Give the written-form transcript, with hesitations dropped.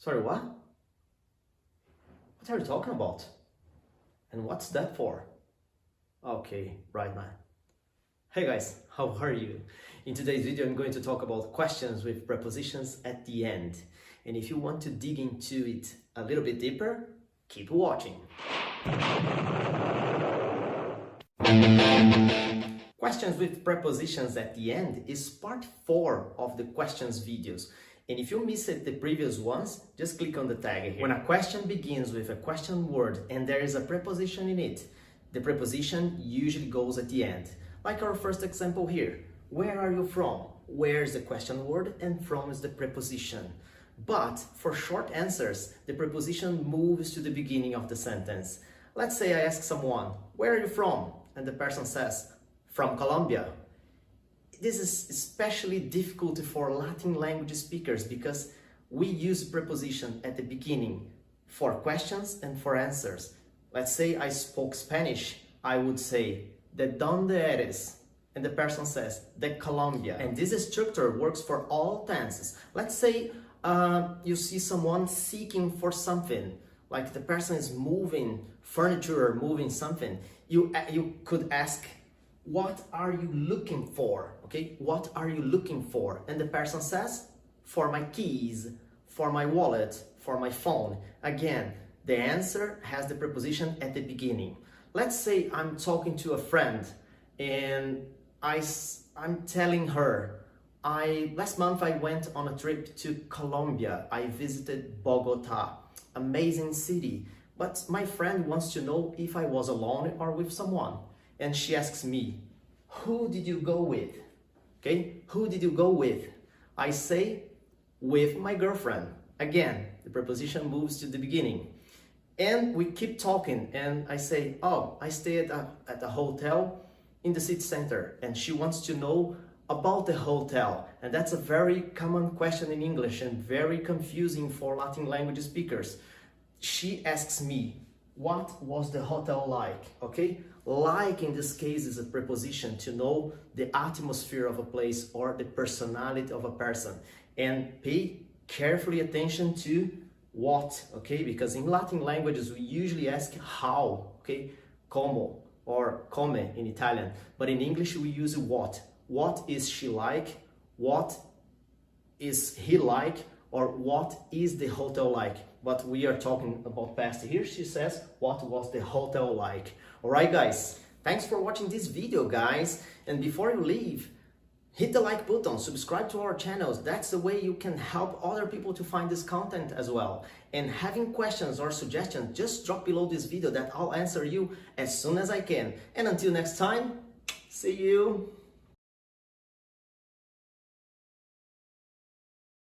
Sorry, what? What are you talking about? And what's that for? Okay, right, man. Hey guys, how are you? In today's video, I'm going to talk about questions with prepositions at the end. And if you want to dig into it a little bit deeper, keep watching. Questions with prepositions at the end is part 4 of the questions videos. And if you missed the previous ones, just click on the tag here. When a question begins with a question word and there is a preposition in it, the preposition usually goes at the end. Like our first example here. Where are you from? Where is the question word and from is the preposition. But for short answers, the preposition moves to the beginning of the sentence. Let's say I ask someone, where are you from? And the person says, from Colombia. This is especially difficult for Latin language speakers because we use preposition at the beginning for questions and for answers. Let's say I spoke Spanish, I would say, ¿de dónde eres? And the person says, de Colombia. And this structure works for all tenses. Let's say you see someone seeking for something, like the person is moving furniture or moving something. You could ask, what are you looking for? Okay, what are you looking for? And the person says, for my keys, for my wallet, for my phone. Again, the answer has the preposition at the beginning. Let's say I'm talking to a friend and I'm telling her, last month I went on a trip to Colombia. I visited Bogota, amazing city. But my friend wants to know if I was alone or with someone. And she asks me, who did you go with? Okay, who did you go with? I say, with my girlfriend. Again, the preposition moves to the beginning. And we keep talking and I say, oh, I stayed at a hotel in the city center. And she wants to know about the hotel. And that's a very common question in English and very confusing for Latin language speakers. She asks me, what was the hotel like? Okay, like in this case is a preposition to know the atmosphere of a place or the personality of a person. And pay carefully attention to what, okay? Because in Latin languages we usually ask how, okay? Como or come in Italian. But in English we use what. What is she like? What is he like? Or what is the hotel like? But we are talking about past here. She says, what was the hotel like? All right, guys, thanks for watching this video, guys. And before you leave, hit the like button, subscribe to our channels. That's the way you can help other people to find this content as well. And having questions or suggestions, just drop below this video that I'll answer you as soon as I can. And until next time, see you.